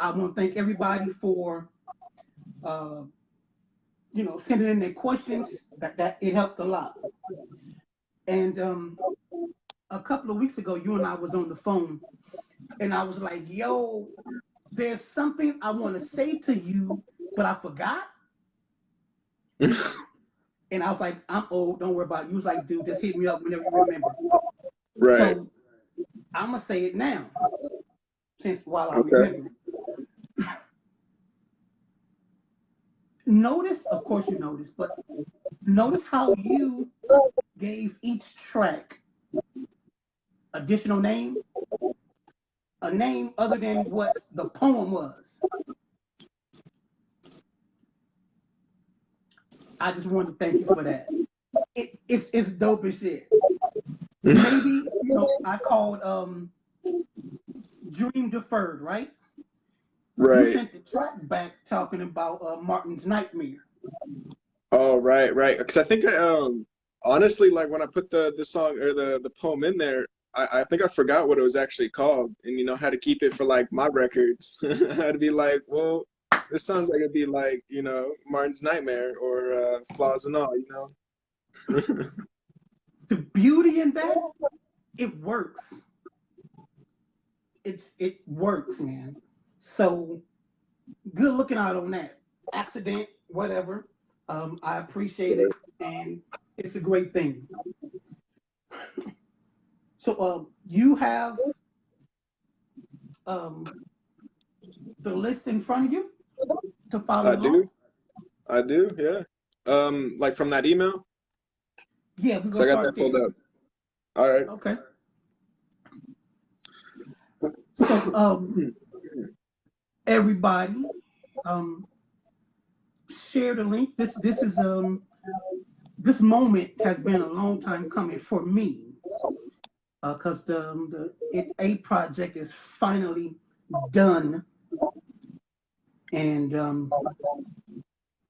I want to thank everybody for uh, sending in their questions. That it helped a lot. And a couple of weeks ago, you and I was on the phone, and I was like, "Yo, there's something I want to say to you, but I forgot." And I was like, "I'm old. Don't worry about it." You was like, "Dude, just hit me up whenever you remember." Right. So I'm gonna say it now, since while I Okay. remember. Notice, of course, you notice, but notice how you gave each track additional name, a name other than what the poem was. I just wanted to thank you for that. It's dope as shit. Maybe I called Dream Deferred, right? You Right. sent the track back talking about Martin's Nightmare. Oh, right, right. Because I think honestly, like when I put the song or the poem in there, I think I forgot what it was actually called, and had to keep it for like my records. I had to be like, well, this sounds like it'd be like Martin's Nightmare or Flaws and All. The beauty in that, it works. It works, man. So good looking out on that. Accident, whatever. I appreciate it, and it's a great thing. So you have um, the list in front of you to follow I along. do, I do, yeah. Like from that email. Yeah, we're So gonna I got start that pulled there. up. All right. Okay. So everybody, um, share the link. This moment has been a long time coming for me because the It A project is finally done, and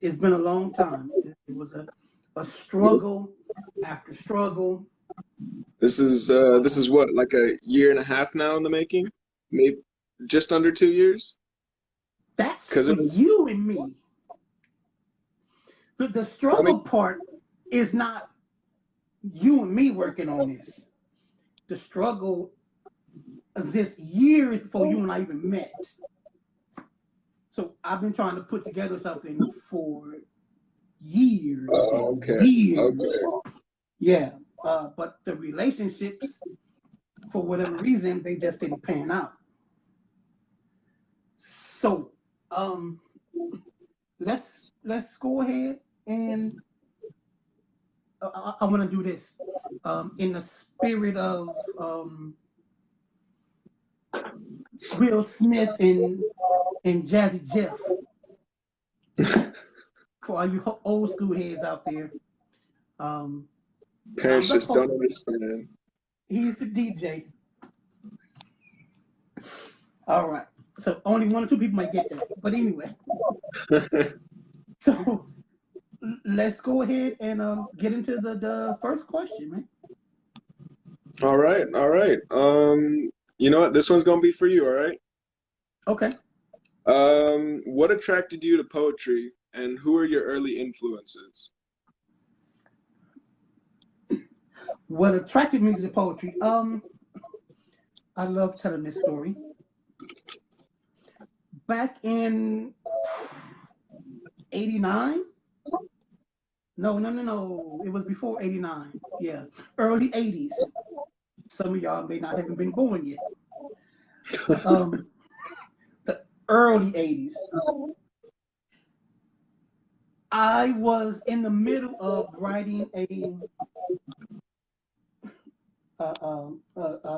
it's been a long time. It was a struggle after struggle. This is what, like a year and a half now in the making? Maybe just under 2 years? That's Because for it was, you and me. The I struggle mean, part is not you and me working on this. The struggle exists years before you and I even met. So I've been trying to put together something for years and okay, years. okay. Yeah. But the relationships, for whatever reason, they just didn't pan out. So um, let's go ahead and I want to do this in the spirit of Will Smith and Jazzy Jeff. For all you old school heads out there, um, I'm Parents the just don't host. understand. He's the DJ. All right. So only one or two people might get that. But anyway, so let's go ahead and get into the first question, man. All right, all right. You know what? This one's gonna be for you, all right? Okay. What attracted you to poetry, and who are your early influences? What attracted me to the poetry? I love telling this story. Back in '89. No, no, no, no. It was before '89. Yeah. Early '80s. Some of y'all may not have been born yet. Um, the early '80s. I was in the middle of writing a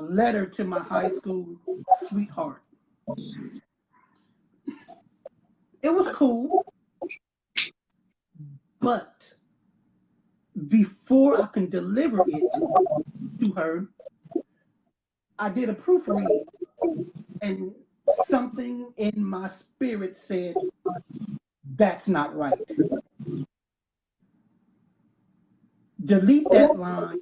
letter to my high school sweetheart. It was cool, but before I can deliver it to her, I did a proofread, and something in my spirit said, "That's not right. Delete that line,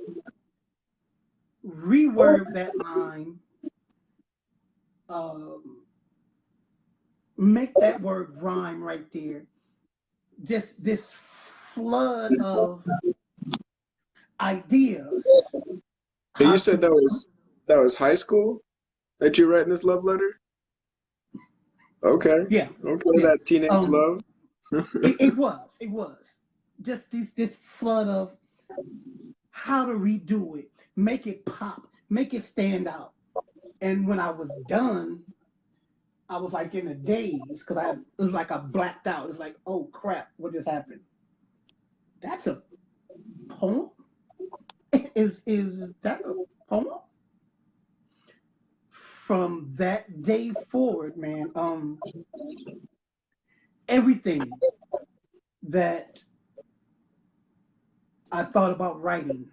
reword that line, um, make that word rhyme right there. Just this flood of ideas. And you How said to, that was high school that you writing this love letter? Okay. yeah, Okay, yeah. that teenage Um, love. it was just this flood of how to redo it, make it pop, make it stand out. And when I was done, I was like in a daze because it was like I blacked out. It's like, oh crap, what just happened? That's a poem. Is that a poem? From that day forward, man, everything that I thought about writing,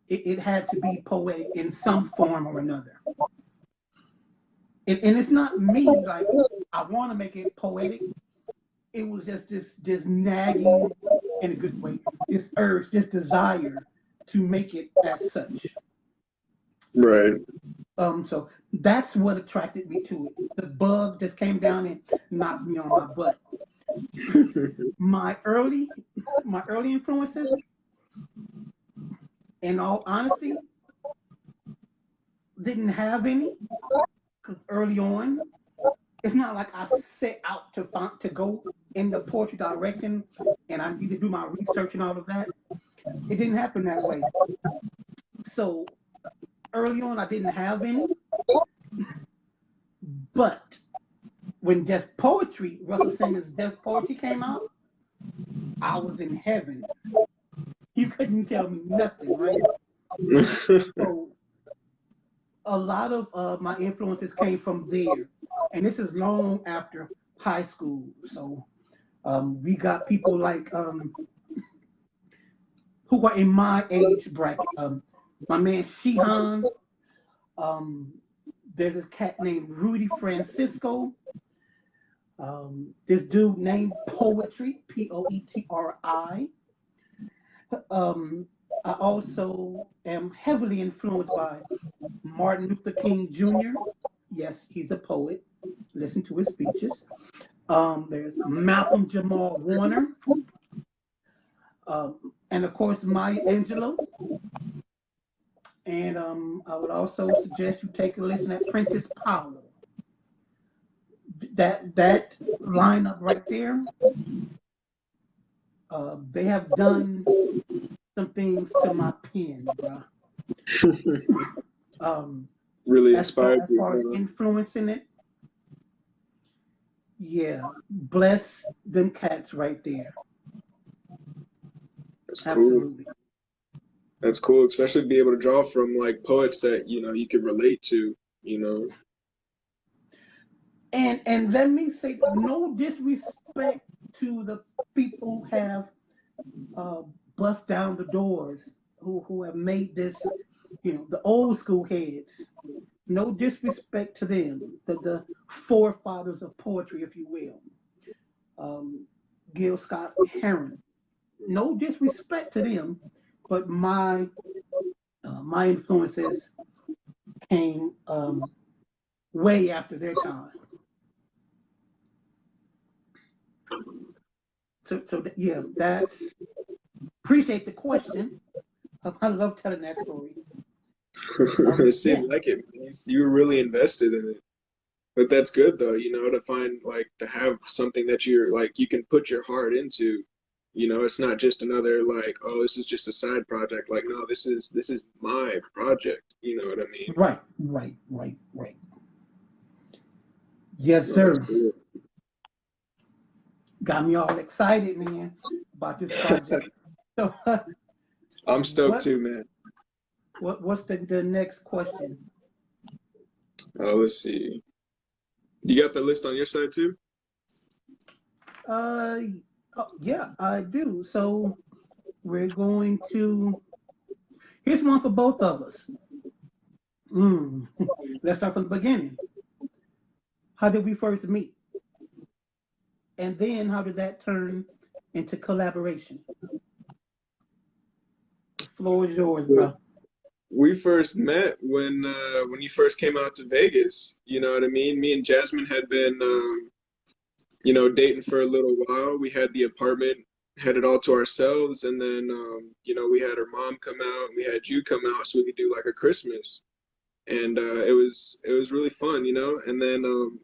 it had to be poetic in some form or another. And it's not me like I want to make it poetic. It was just this nagging in a good way, this urge, this desire to make it as such. Right. So that's what attracted me to it. The bug just came down and knocked me on my butt. My early my early influences, in all honesty, didn't have any because early on, it's not like I set out to go in the poetry direction and I need to do my research and all of that. It didn't happen that way. So early on, I didn't have any, but when Deaf Poetry, Russell Simmons' Deaf Poetry came out, I was in heaven. You couldn't tell me nothing, right? So a lot of my influences came from there, and this is long after high school. So we got people like who are in my age bracket. My man Shihan. Um, there's this cat named Rudy Francisco. This dude named Poetry, Poetri. Um, I also am heavily influenced by Martin Luther King Jr. Yes, he's a poet. Listen to his speeches. There's Malcolm Jamal Warner, and of course Maya Angelou. And I would also suggest you take a listen at Prentice Powell. That lineup right there, they have done some things to my pen, bro. Um, Really as far inspired as you, far as huh? influencing it, yeah, bless them cats right there. That's cool. Absolutely. That's cool, especially to be able to draw from like poets that, you could relate to, you know. And let me say, no disrespect to the people who have uh, bust down the doors, who have made this, the old school heads. No disrespect to them, the forefathers of poetry, if you will. Um, Gil Scott Heron. No disrespect to them, but my influences came way after their time. So yeah, that's appreciate the question. I love telling that story. It Yeah, seemed like it. You were really invested in it. But that's good though, to find like to have something that you're like you can put your heart into. It's not just another like, oh, this is just a side project. Like, no, this is my project. You know what I mean? right. Yes, No, that's sir. cool. Got me all excited, man, about this project. So, I'm stoked what's too, man. what's the next question? Oh, let's see. You got the list on your side too? Uh, yeah, I do. So we're going to. Here's one for both of us. Mm. Let's start from the beginning. How did we first meet? And then how did that turn into collaboration? The floor is yours, Cool. bro. we first met when you first came out to Vegas. You know what I mean? Me and Jasmine had been dating for a little while. We had the apartment, had it all to ourselves, and then we had her mom come out, and we had you come out so we could do like a Christmas. And it was really fun. And then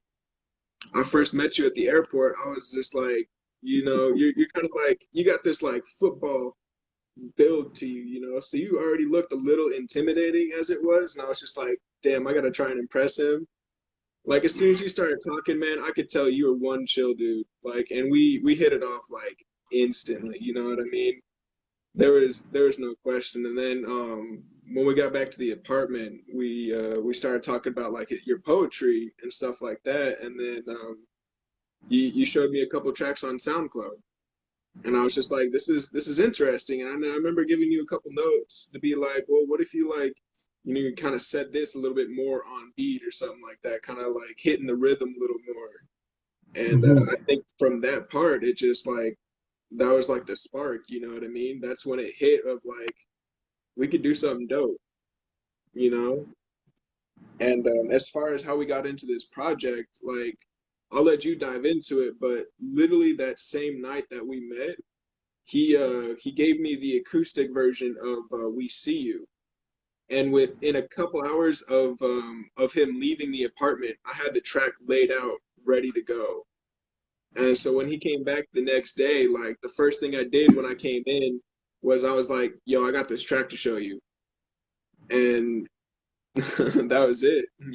I first met you at the airport. I was just like, you're kind of like you got this like football build to you. So you already looked a little intimidating as it was, and I was just like, damn, I gotta try and impress him. Like as soon as you started talking, man, I could tell you were one chill dude. Like, and we hit it off like instantly. You know what I mean? There was no question. And then when we got back to the apartment, we started talking about like your poetry and stuff like that. And then you showed me a couple tracks on SoundCloud, and I was just like, this is interesting. And I remember giving you a couple notes to be like, well, what if you like, you kind of set this a little bit more on beat or something like that, kind of like hitting the rhythm a little more. And Mhm. I think from that part, it just like that was like the spark. You know what I mean? That's when it hit of like we could do something dope. You know. And as far as how we got into this project, like I'll let you dive into it, but literally that same night that we met, he gave me the acoustic version of "We See You," and within a couple hours of him leaving the apartment, I had the track laid out, ready to go. And so when he came back the next day, like the first thing I did when I came in was I was like, "Yo, I got this track to show you," and that was it. And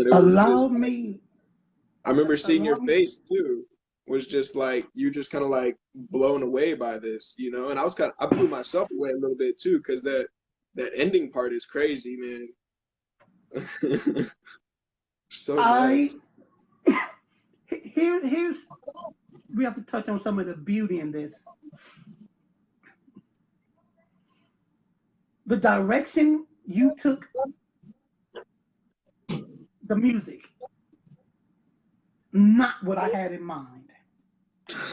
it was Allow just me, I remember seeing your allow me. face too. Was just like you just kind of like blown away by this. And I blew myself away a little bit too, because that ending part is crazy, man. So I nuts. here's we have to touch on some of the beauty in this. The direction you took the music, not what I had in mind.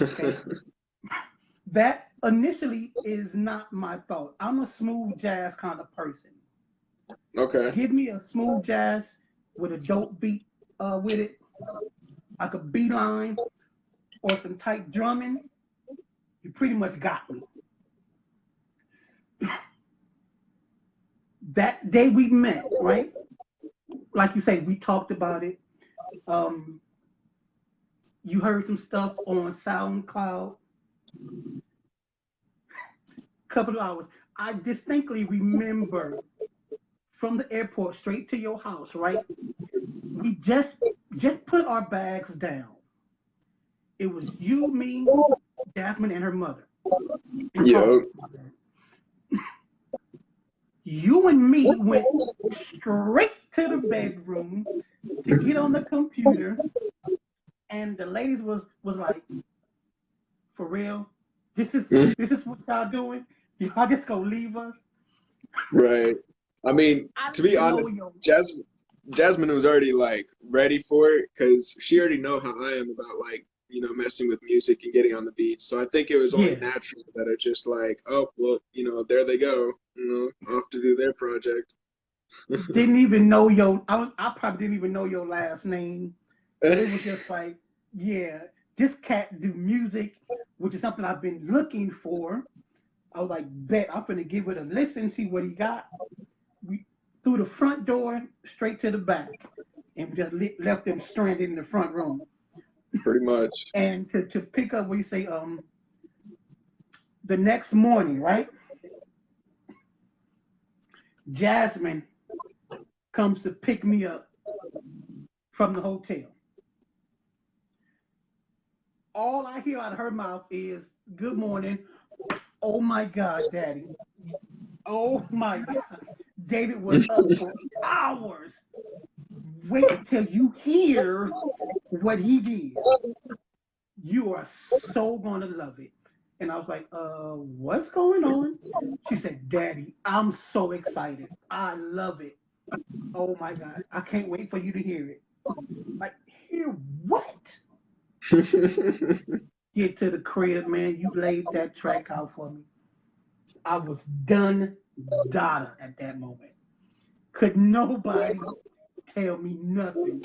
Okay, that initially is not my thought. I'm a smooth jazz kind of person. Okay. Give me a smooth jazz with a dope beat with it, like a beeline or some tight drumming. You pretty much got me. That day we met, right? Like you say, we talked about it. Um, you heard some stuff on SoundCloud. Couple of hours. I distinctly remember from the airport straight to your house, right? We just put our bags down. It was you, me, Jasmine, and her mother, and Yo. Carlos. My bad. You and me went straight to the bedroom to get on the computer, and the ladies was like, "For real, this is this is what y'all doing? Y'all just gonna leave us?" Right. I mean, I to didn't be even know honest, your. Jasmine was already like ready for it because she already know how I am about like messing with music and getting on the beats. So I think it was only Yeah, natural that it just like, oh well, there they go, off to do their project. didn't even know your. I probably didn't even know your last name. It was just like, yeah, this cat do music, which is something I've been looking for. I was like, bet I'm gonna give it a listen, see what he got. We through the front door, straight to the back, and just left them stranded in the front room. Pretty much. And to pick up what you say, the next morning, right? Jasmine comes to pick me up from the hotel. All I hear out of her mouth is "Good morning." Oh my God, Daddy. Oh my God. David was up for hours. Wait till you hear what he did. You are so gonna love it. And I was like, what's going on? She said, Daddy, I'm so excited. I love it. Oh my God. I can't wait for you to hear it. Like, hear what? Get to the crib, man. You laid that track out for me. I was done data at that moment. Could nobody tell me nothing.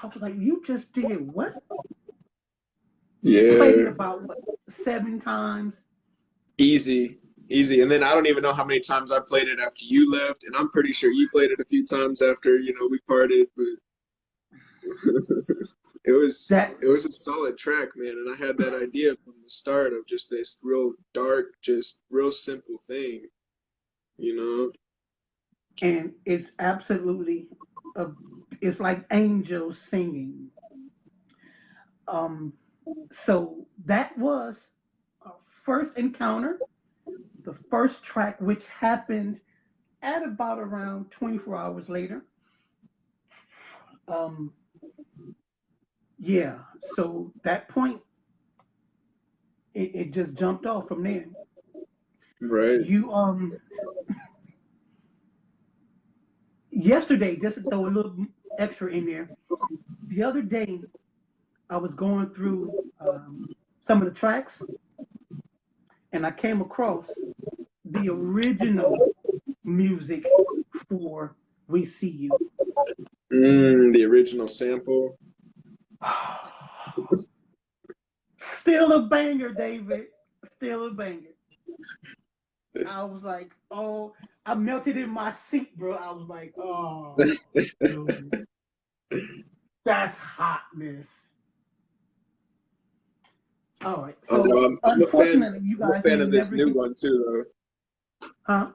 I was like, you just did what? Played it Yeah, about what, 7 times? easy, easy. And then I don't even know how many times I played it after you left, and I'm pretty sure you played it a few times after, we parted, but it was That it was a solid track, man. And I had that idea from the start of just this real dark, just real simple thing, you know? and it's absolutely a, it's like angels singing. Um, so that was our first encounter, the first track, which happened at about around 24 hours later. Um, yeah, so that point, it just jumped off from there. Right. You yesterday, just to throw a little extra in there. The other day, I was going through some of the tracks, and I came across the original music for "We See You." The original sample. Still a banger, David. Still a banger. I was like, oh, I melted in my seat, bro. I was like, oh, dude, that's hotness. All right. Oh So no, I'm a fan. unfortunately, you I'm a guys fan may of this never new get, one too, huh?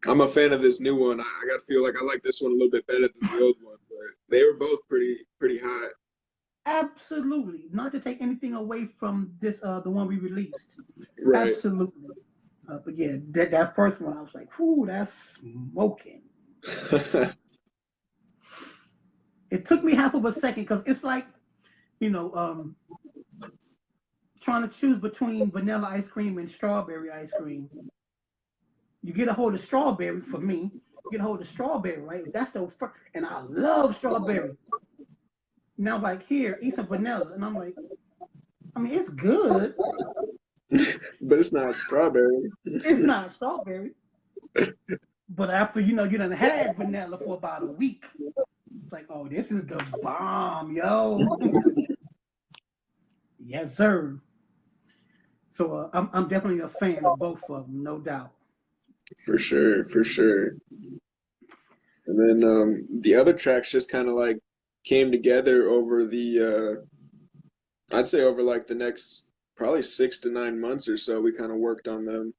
though. I'm a fan of this new one. I gotta feel like I like this one a little bit better than the old one, but they were both pretty hot. Absolutely. Not to take anything away from this, the one we released. Right. Absolutely. But yeah, that first one, I was like, whoo, that's smoking. It took me half of a second because it's like, you know, trying to choose between vanilla ice cream and strawberry ice cream. You get a hold of strawberry for me. You get a hold of strawberry, right? That's the first, and I love strawberry. Now, like here, eat some vanilla, and I'm like, I mean, it's good. But it's not strawberry. It's not strawberry, but after you done had vanilla for about a week, it's like, oh, this is the bomb, yo. Yes, sir. So I'm definitely a fan of both of them, no doubt. For sure, for sure. And then the other tracks just kind of like came together over I'd say over like the next probably 6 to 9 months or so. We kind of worked on them.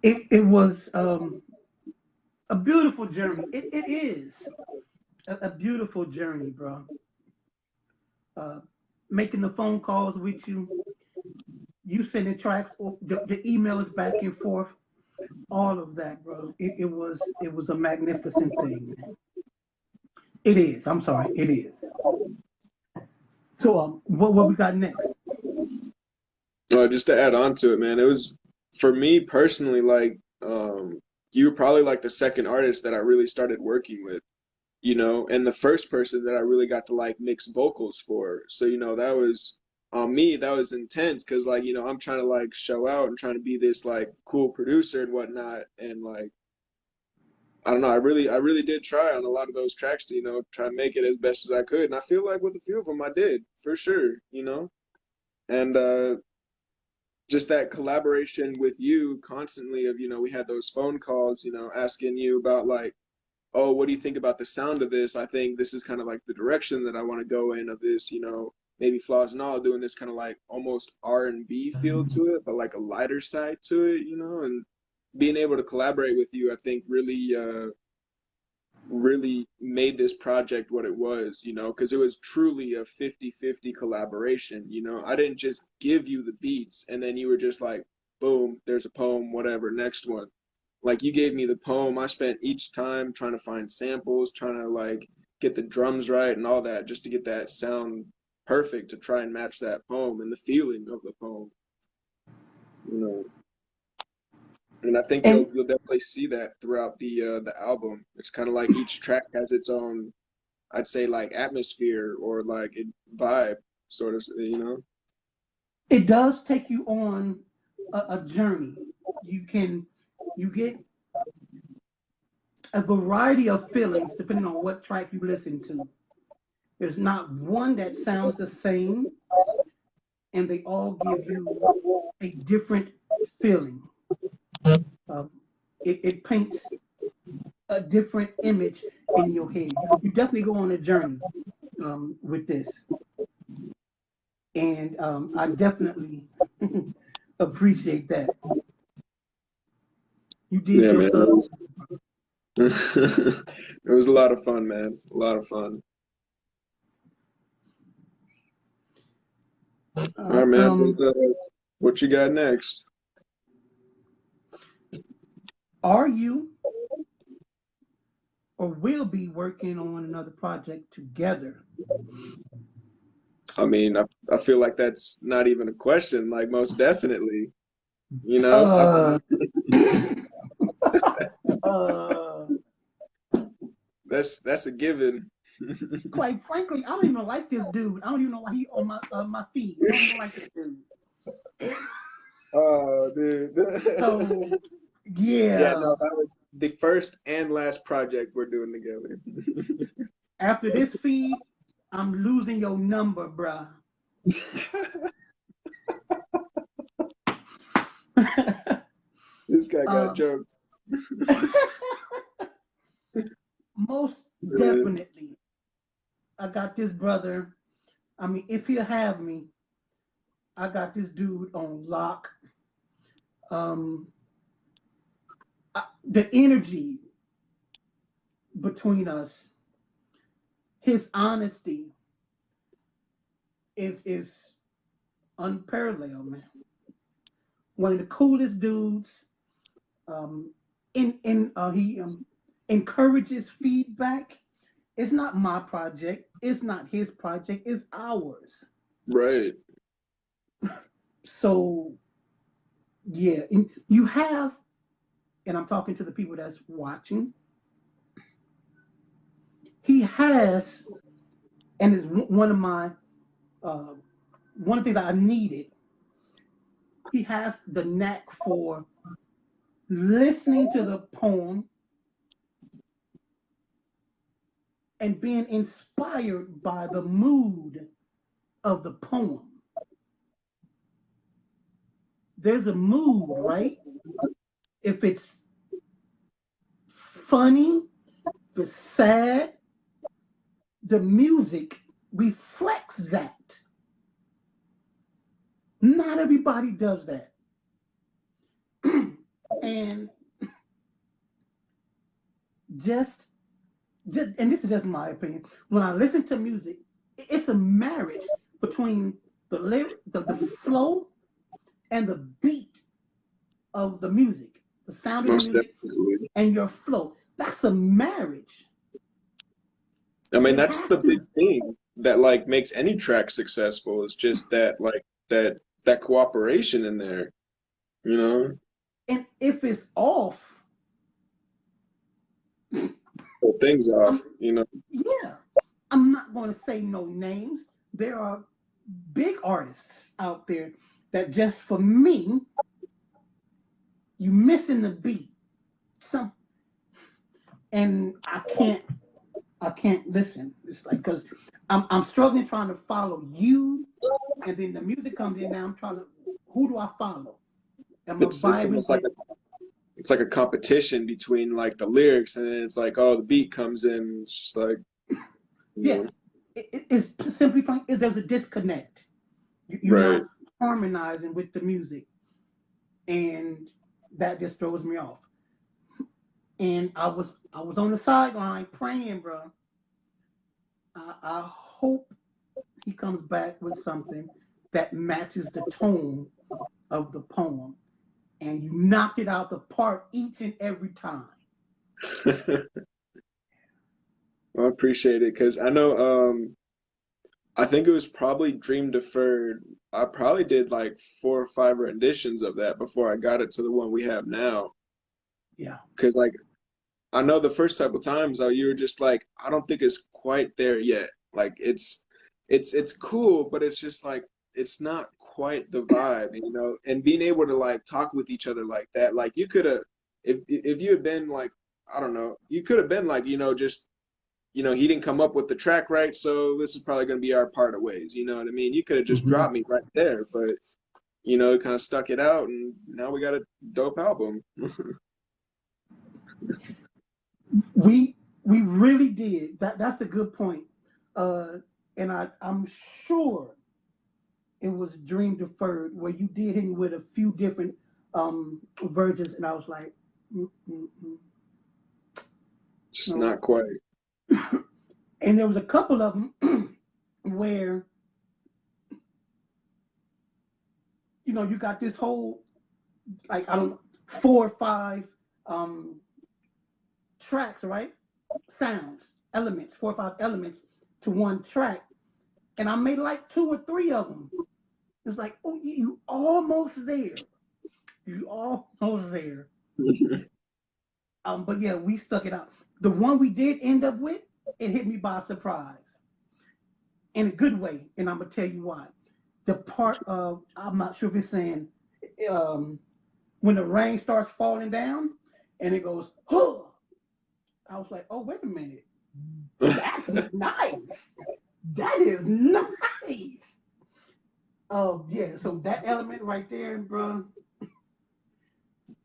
It was a beautiful journey. It is a beautiful journey, bro. Uh, Making the phone calls with you, you sending tracks, or the email is back and forth, all of that, bro. It was a magnificent thing, man. It is. I'm sorry, it is. So what we got next? Just to add on to it, man, it was for me personally like you were probably like the second artist that I really started working with, and the first person that I really got to like mix vocals for. So, that was on me, that was intense because like, I'm trying to like show out and trying to be this like cool producer and whatnot. And like, I don't know, I really did try on a lot of those tracks to, try and make it as best as I could. And I feel like with a few of them I did for sure. And just that collaboration with you constantly of, we had those phone calls, asking you about like, oh, what do you think about the sound of this? I think this is kind of like the direction that I want to go in of this, maybe Flaws and All doing this kind of like almost R&B feel to it, but like a lighter side to it, and being able to collaborate with you, I think really made this project what it was, because it was truly a 50-50 collaboration, I didn't just give you the beats and then you were just like, boom, there's a poem, whatever, next one. Like you gave me the poem, I spent each time trying to find samples, trying to like get the drums right and all that just to get that sound perfect to try and match that poem and the feeling of the poem, you know. And I think And you'll definitely see that throughout the album. It's kind of like each track has its own, I'd say like atmosphere or like vibe, sort of. It does take you on a journey. You get a variety of feelings depending on what track you listen to. There's not one that sounds the same, and they all give you a different feeling. Um, it paints a different image in your head. You definitely go on a journey with this, and I definitely appreciate that. You did Yeah, your man. thing. It was a lot of fun, man. A lot of fun. All All right, right. man. What you got next? Are you or will be working on another project together? I mean, I feel like that's not even a question. Like, most definitely. You know, Uh, uh, that's a given. quite frankly, I don't even like this dude. I don't even know why he on my feed. I don't even like this dude. Oh, dude. So Yeah, yeah, no, that was the first and last project we're doing together. after this feed, I'm losing your number, bruh. This guy got uh, jokes. most Yeah. definitely, I got this brother. I mean, if he'll have me, I got this dude on lock. Um, the energy between us, his honesty is unparalleled, man. One of the coolest dudes. He encourages feedback. It's not my project. It's not his project. It's ours. Right. So yeah, and you have, and I'm talking to the people that's watching. He has, and is one of my uh, one of the things I needed. He has the knack for listening to the poem and being inspired by the mood of the poem. There's a mood, right? If it's funny, if it's sad, the music reflects that. Not everybody does that. And just, and this is just my opinion, when I listen to music, it's a marriage between the flow and the beat of the music, the sound of the Most music definitely. and your flow. That's a marriage. I mean, It that's has the big to. thing that like makes any track successful is just that like that cooperation in there, you know? And if it's off, Pull things off, I'm you know? yeah, I'm not going to say no names. There are big artists out there that just for me, you missing the beat. Some and I can't listen. It's like because I'm struggling trying to follow you, and then the music comes in. Now I'm trying to who do I follow? Am I It's vibing almost like with? it's like a competition between like the lyrics and then it's like, oh, the beat comes in. It's just like, you Yeah, know, it's simply plain. Is there's a disconnect. You're right. not harmonizing with the music, and that just throws me off. And I was on the sideline praying, bro. I hope he comes back with something that matches the tone of the poem, and you knocked it out the park each and every time. Well, I appreciate it because I know I think it was probably Dream Deferred. I probably did like 4 or 5 renditions of that before I got it to the one we have now. Yeah, Because like I know the first couple times you were just like, I don't think it's quite there yet. Like it's cool, but it's just like it's not quite the vibe, you know, and being able to like talk with each other like that. Like you could have, if you had been like, I don't know, you could have been like, you know, just, you know, he didn't come up with the track right, so this is probably going to be our part of ways. You know what I mean? You could have just Mhm. dropped me right there, but you know, kind of stuck it out, and now we got a dope album. We really did. That's a good point. Uh, and I'm sure it was Dream Deferred where you did him with a few different versions, and I was like, mm, mm, mm, Just no. not quite. And there was a couple of them where you got this whole like I don't know, 4 or 5 um, tracks, right? Sounds, elements, 4 or 5 elements to one track, and I made like 2 or 3 of them. It's like, oh, you almost there. You almost there. But yeah, we stuck it out. The one we did end up with, it hit me by surprise in a good way, and I'm gonna tell you why. The part of I'm not sure if it's saying um, when the rain starts falling down and it goes, huh. I was like, oh wait a minute, that's nice. That is nice. Oh yeah, so that element right there, bro.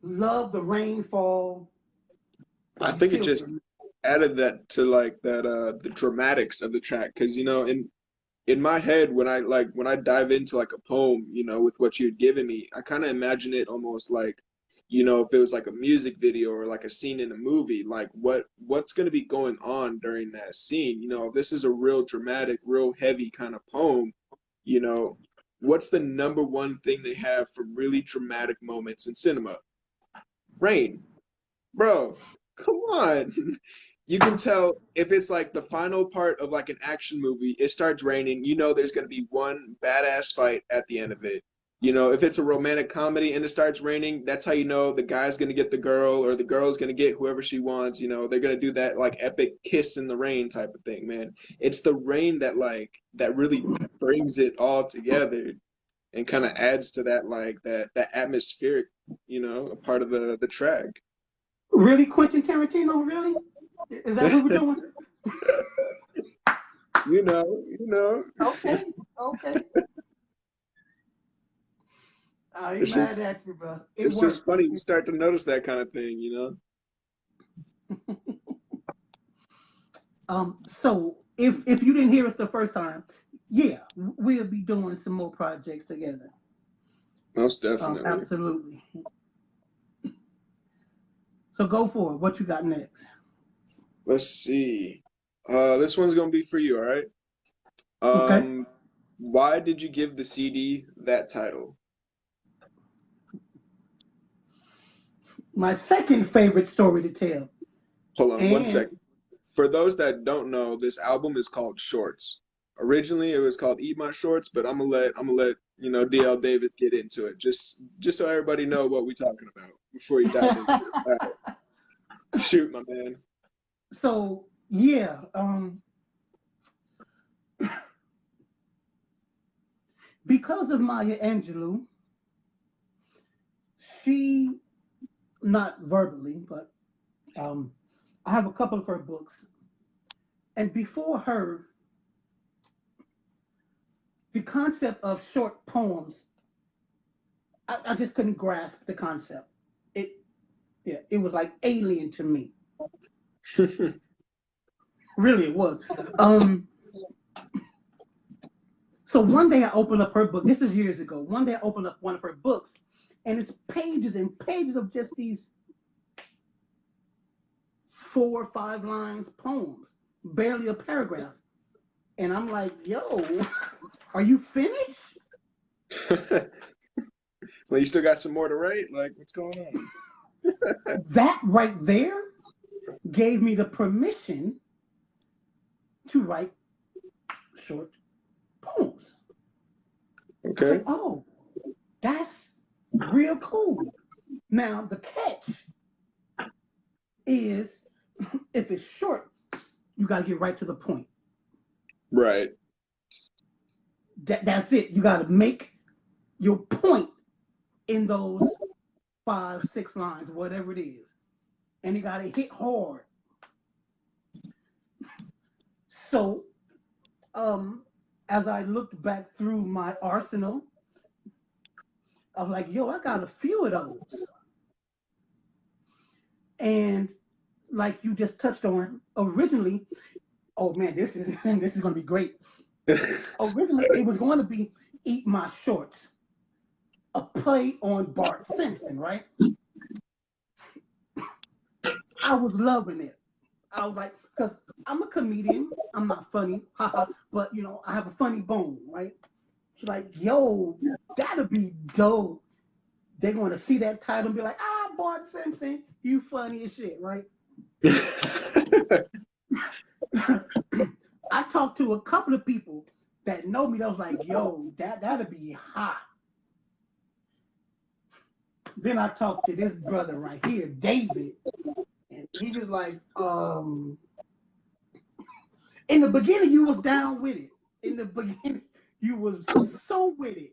Love the rainfall. I You think it killed just it. added that to like that the dramatics of the track, because you know, in my head when I dive into like a poem, you know, with what you'd given me, I kind of imagine it almost like, you know, if it was like a music video or like a scene in a movie, like what's going to be going on during that scene. You know, if this is a real dramatic, real heavy kind of poem, you know, what's the number one thing they have for really dramatic moments in cinema? Rain. Bro, come on. You can tell if it's like the final part of like an action movie, it starts raining, you know there's going to be one badass fight at the end of it. You know, if it's a romantic comedy and it starts raining, that's how you know the guy's going to get the girl or the girl's going to get whoever she wants. You know, they're going to do that like epic kiss in the rain type of thing, man. It's the rain that like that really brings it all together and kind of adds to that like that atmospheric, you know, a part of the track. Really, Quentin Tarantino? Really? Is that what we're doing? You know, Okay, okay. I ain't it's mad just at you, bro. It it's just works. funny you start to notice that kind of thing, you know. So if you didn't hear us the first time, yeah, we'll be doing some more projects together. Most definitely. Absolutely. So go for it. What you got next? Let's see. This one's gonna be for you, all right? Okay. Um, why did you give the CD that title? My second favorite story to tell. Hold on one And second. For those that don't know, this album is called Shorts. Originally, it was called Eat My Shorts, but I'm gonna let you know DL Davis get into it, just so everybody know what we're talking about before you dive into it. All right, shoot, my man. so yeah, because of Maya Angelou, she not verbally, but um, I have a couple of her books, and before her, the concept of short poems, I just couldn't grasp the concept. It Yeah, it was like alien to me. Really, it was. Um, so one day I opened up her book. This is years ago. One day I opened up one of her books, and it's pages and pages of just these 4 or 5 lines poems, barely a paragraph. And I'm like, yo, are you finished? Well, you still got some more to write? Like, what's going on? That right there gave me the permission to write short poems. I was Okay. like, oh, that's real cool. Now, the catch is if it's short, you got to get right to the point. Right. That's it. You got to make your point in those 5, 6 lines, whatever it is, and you got to hit hard. So, as I looked back through my arsenal, I was like, yo, I got a few of those. And like you just touched on, originally, oh man, this is this is gonna be great. Originally, it was going to be "Eat My Shorts," a play on Bart Simpson, right? I was loving it. I was like, because I'm a comedian, I'm not funny, haha, but you know, I have a funny bone, right? She's like, yo, that'll be dope. They're going to see that title and be like, ah, Bart Simpson, you funny as shit, right? I talked to a couple of people that know me that was like, yo, that'll be hot. Then I talked to this brother right here, David, and he was like, in the beginning you was down with it. In the beginning, you was so with it.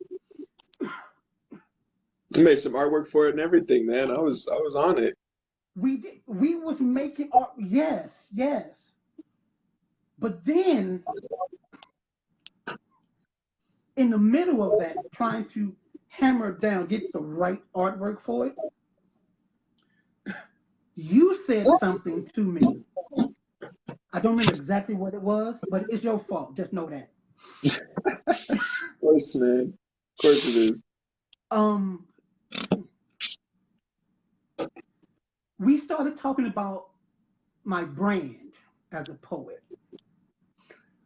You made some artwork for it and everything, man. I was on it. We was making art, yes. But then in the middle of that, trying to hammer down, get the right artwork for it, you said something to me. I don't remember exactly what it was, but it's your fault. Just know that. Of course, man. Of course it is. We started talking about my brand as a poet.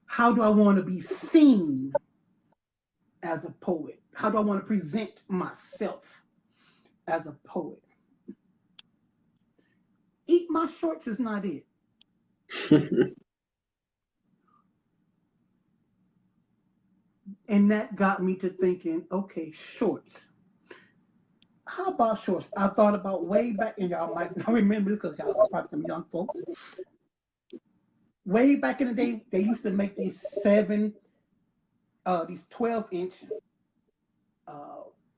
How do I want to be seen as a poet? How do I want to present myself as a poet? Eat My Shorts is not it. And that got me to thinking, okay, shorts. How about shorts? I thought about way back, and y'all might not remember because y'all are probably some young folks. Way back in the day, they used to make these 12-inch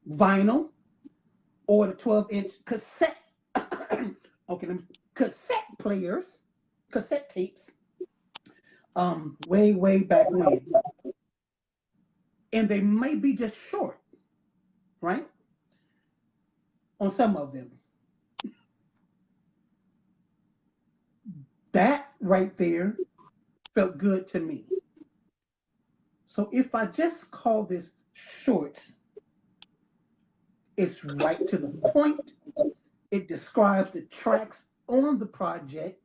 vinyl or the 12-inch cassette. Okay, cassette players, cassette tapes. Way back when, and they may be just short, right? On some of them. That right there felt good to me. So if I just call this shorts, it's right to the point. It describes the tracks on the project.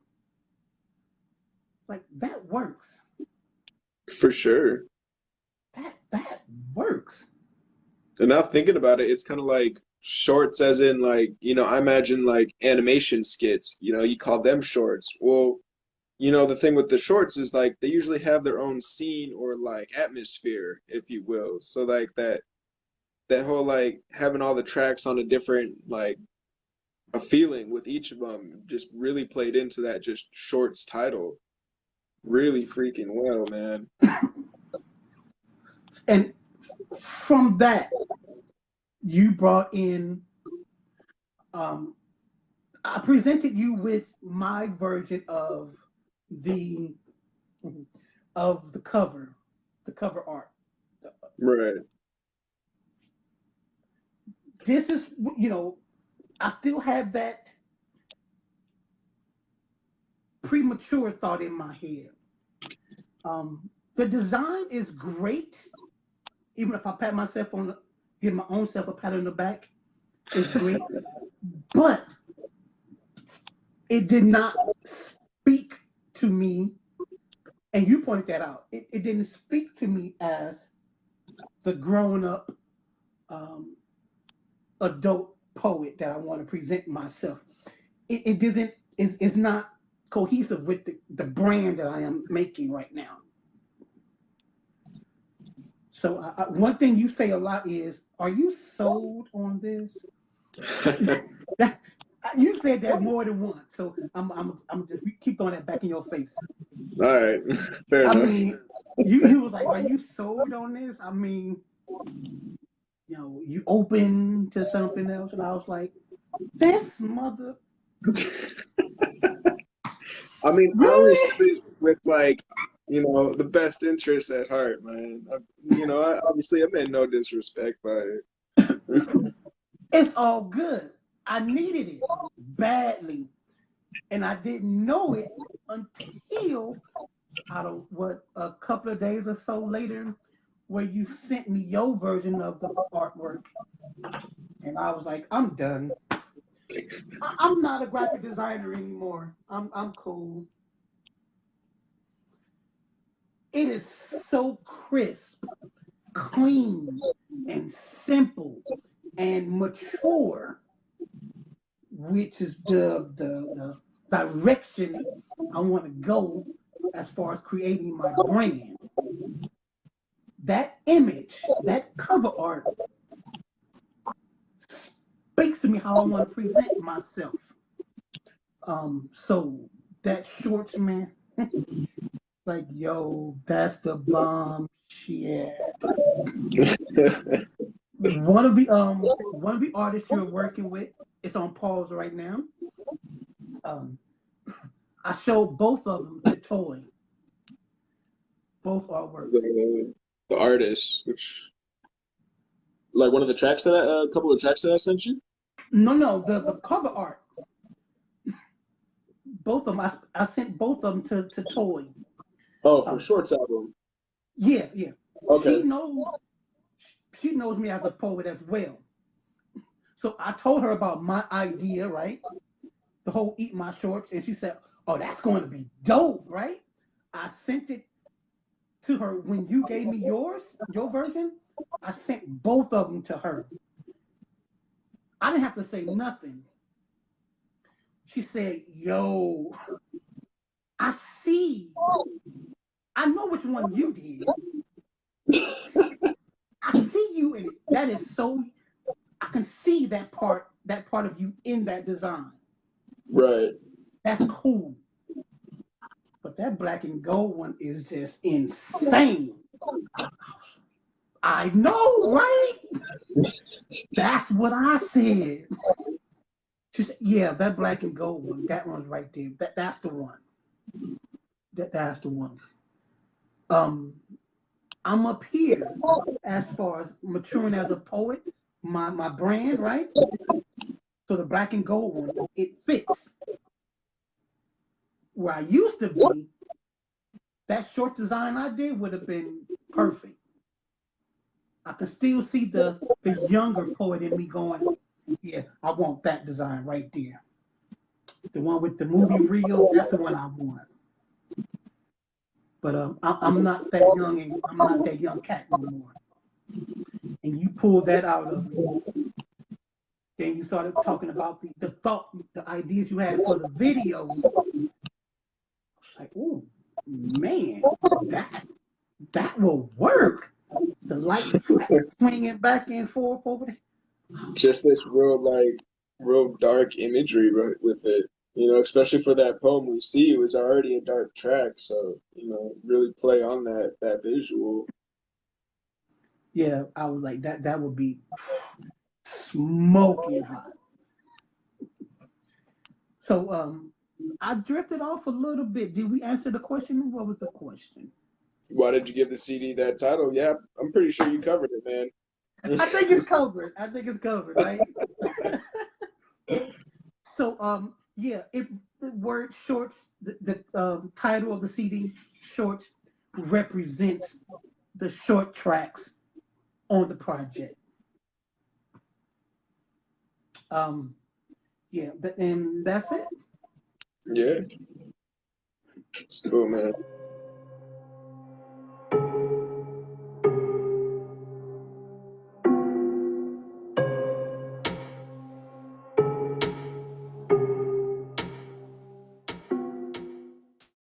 Like that works. For sure. That works. And now thinking about it, it's kind of like shorts as in like, I imagine like animation skits, you call them shorts. Well, the thing with the shorts is like they usually have their own scene or like atmosphere, if you will. So like that whole like having all the tracks on a different like a feeling with each of them just really played into that just shorts title really freaking well, man. And from that, you brought in I presented you with my version of the cover, the cover art. Right. This is, I still have that premature thought in my head. The design is great, even if I pat myself on, give my own self a pat on the back, it's great, but it did not speak to me, and you pointed that out. It didn't speak to me as the grown-up adult poet that I want to present myself. It doesn't. It's not cohesive with the brand that I am making right now. So one thing you say a lot is, "Are you sold on this?" You said that more than once, so I'm just keep throwing that back in your face. All right, fair I enough. mean, you was like, "Are you sold on this?" I mean, you open to something else, and I was like, this mother, I mean, I always really? say it with like, the best interest at heart, man. Obviously I meant no disrespect by it. It's all good. I needed it badly, and I didn't know it until I don't what a couple of days or so later, where you sent me your version of the artwork, and I was like, I'm done. I'm not a graphic designer anymore. I'm cool. It is so crisp, clean, and simple, and mature, which is the direction I want to go as far as creating my brand. That image, that cover art speaks to me how I want to present myself. So that shorts, man, like, yo, that's the bomb shit. One of the artists you're working with, it's on pause right now. Um, I showed both of them to Toy, both artworks. The artist, which like one of the tracks that a couple of tracks that I sent you. No, the cover art, both of them. I sent both of them to Toy. Oh, for Um, Shorts album. yeah. She Okay. knows she knows me as a poet as well. So I told her about my idea, right? The whole eat my shorts, and she said, "Oh, that's going to be dope, right?" I sent it to her when you gave me your version. I sent both of them to her. I didn't have to say nothing. She said, "Yo, I see. I know which one you did. I see you in it. That is so. I can see that part of you in that design. Right. That's cool. But that black and gold one is just insane. I know, right? That's what I said. She said, yeah, that black and gold one, that one's right there. That's the one. That's the one. Um, I'm up here as far as maturing as a poet, my brand, right? So the black and gold one, it fits. Where I used to be, that short design I did would have been perfect. I can still see the younger poet in me going, yeah, I want that design right there. The one with the movie reel, that's the one I want. But I'm not that young, and I'm not that young cat no more. And you pulled that out of me. Then you started talking about the thought, the ideas you had for the video. Like, oh man, that will work. The light swinging back and forth over there. Just this real dark imagery with it. Especially for that poem we see, it was already a dark track, so really play on that visual. Yeah, I was like that would be smoking hot. So I drifted off a little bit. Did we answer the question? What was the question? Why did you give the CD that title? Yeah, I'm pretty sure you covered it, man. I think it's covered. I think it's covered, right? So yeah, the word shorts, the title of the CD, shorts, represents the short tracks on the project. Um yeah, and that's it. Yeah, it's cool, man.